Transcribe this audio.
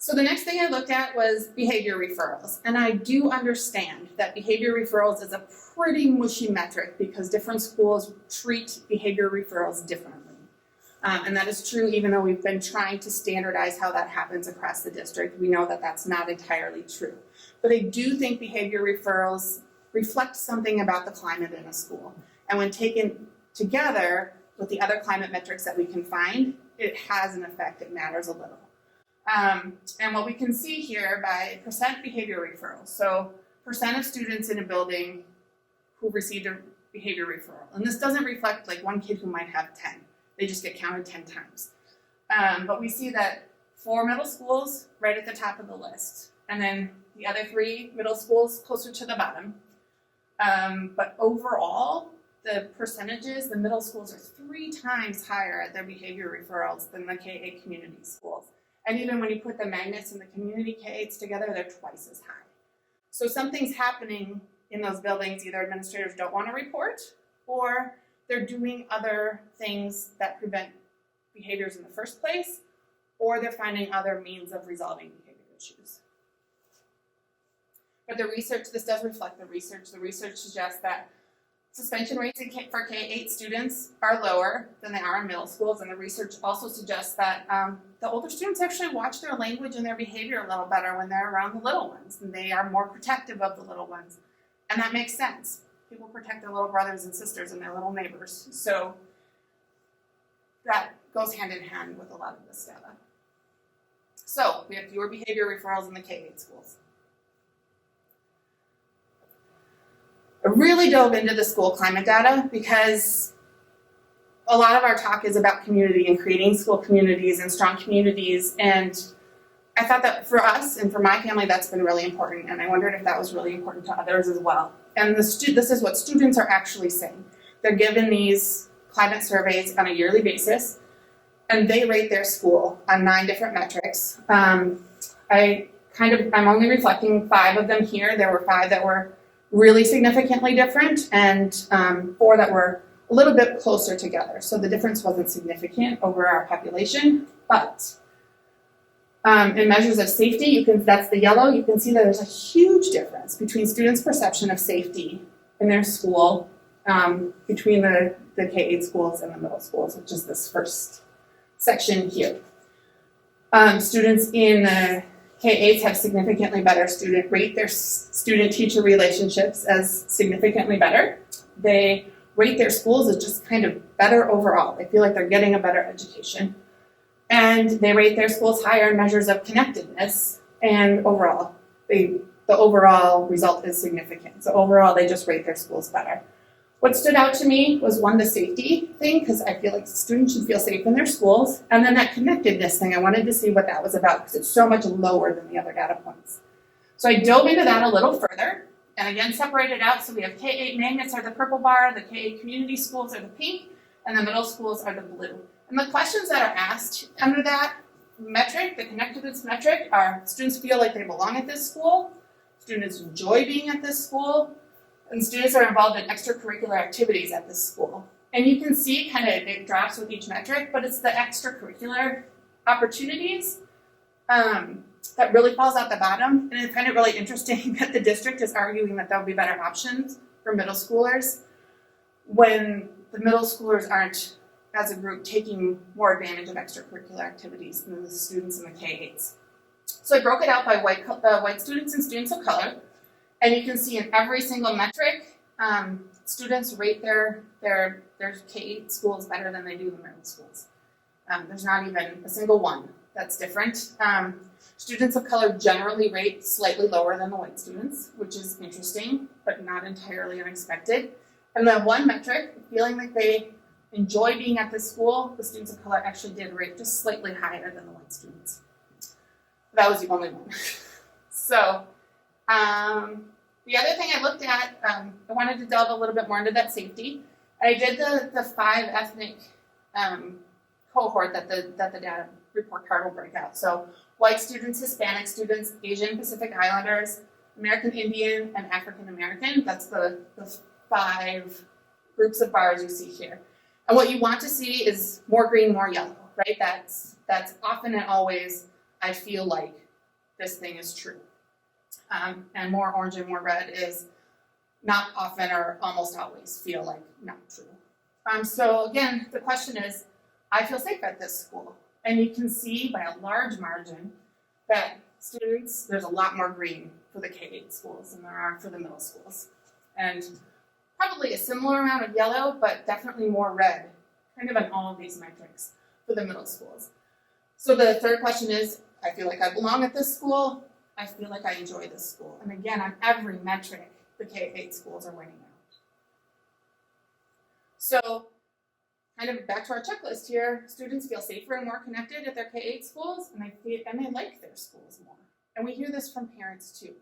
So the next thing I looked at was behavior referrals. And I do understand that behavior referrals is a pretty mushy metric because different schools treat behavior referrals differently. And that is true even though we've been trying to standardize how that happens across the district. We know that that's not entirely true. But I do think behavior referrals reflect something about the climate in a school. And when taken together with the other climate metrics that we can find, it has an effect. It matters a little. And what we can see here by percent behavior referrals, so percent of students in a building who received a behavior referral. And this doesn't reflect like one kid who might have 10. They just get counted 10 times. But we see that 4 middle schools right at the top of the list. And then the other 3 middle schools closer to the bottom. But overall, the percentages, the middle schools are 3 times higher at their behavior referrals than the K-8 community schools. And even when you put the magnets and the community K-8s together, they're twice as high. So something's happening in those buildings. Either administrators don't want to report or they're doing other things that prevent behaviors in the first place, or they're finding other means of resolving behavior issues. But the research, this does reflect the research. The research suggests that suspension rates for K-8 students are lower than they are in middle schools, and the research also suggests that the older students actually watch their language and their behavior a little better when they're around the little ones, and they are more protective of the little ones. And that makes sense. People protect their little brothers and sisters and their little neighbors. So that goes hand in hand with a lot of this data. So we have fewer behavior referrals in the K-8 schools. I really dove into the school climate data because a lot of our talk is about community and creating school communities and strong communities. And I thought that for us and for my family, that's been really important. And I wondered if that was really important to others as well. And this is what students are actually saying. They're given these climate surveys on a yearly basis, and they rate their school on 9 different metrics. I'm only reflecting 5 of them here. There were 5 that were really significantly different, and 4 that were a little bit closer together. So the difference wasn't significant over our population, but in measures of safety, that's the yellow, you can see that there's a huge difference between students' perception of safety in their school between the K-8 schools and the middle schools, which is this first section here. Students in the K-8s have significantly better rate their student-teacher relationships as significantly better. They rate their schools as just kind of better overall. They feel like they're getting a better education. And they rate their schools higher in measures of connectedness, and overall, the overall result is significant. So overall, they just rate their schools better. What stood out to me was the safety thing, because I feel like students should feel safe in their schools, and then that connectedness thing, I wanted to see what that was about, because it's so much lower than the other data points. So I dove into that a little further, and again, separated out. So we have K-8 magnets are the purple bar, the K-8 community schools are the pink, and the middle schools are the blue. And the questions that are asked under that metric, the connectedness metric, are students feel like they belong at this school, students enjoy being at this school, and students are involved in extracurricular activities at this school. And you can see it drops with each metric, but it's the extracurricular opportunities that really falls out the bottom. And I find it really interesting that the district is arguing that there'll be better options for middle schoolers when the middle schoolers aren't, as a group, taking more advantage of extracurricular activities than the students in the K-8s. So I broke it out by white students and students of color, and you can see in every single metric, students rate their K-8 schools better than they do the middle schools. There's not even a single one that's different. Students of color generally rate slightly lower than the white students, which is interesting, but not entirely unexpected. And the one metric, feeling like they enjoy being at this school, the students of color actually did rate just slightly higher than the white students. That was the only one. So the other thing I looked at, I wanted to delve a little bit more into that safety. I did the 5 ethnic cohort that the data report card will break out. So white students, Hispanic students, Asian Pacific Islanders, American Indian, and African American. That's the 5 groups of bars you see here. And what you want to see is more green, more yellow, right? That's often and always, I feel like, this thing is true. And more orange and more red is not often or almost always feel like not true. So again, the question is, I feel safe at this school. And you can see by a large margin that students, there's a lot more green for the K-8 schools than there are for the middle schools. And probably a similar amount of yellow, but definitely more red, kind of on all of these metrics for the middle schools. So the third question is, I feel like I belong at this school. I feel like I enjoy this school. And again, on every metric, the K-8 schools are winning out. So kind of back to our checklist here, students feel safer and more connected at their K-8 schools, and they like their schools more. And we hear this from parents too.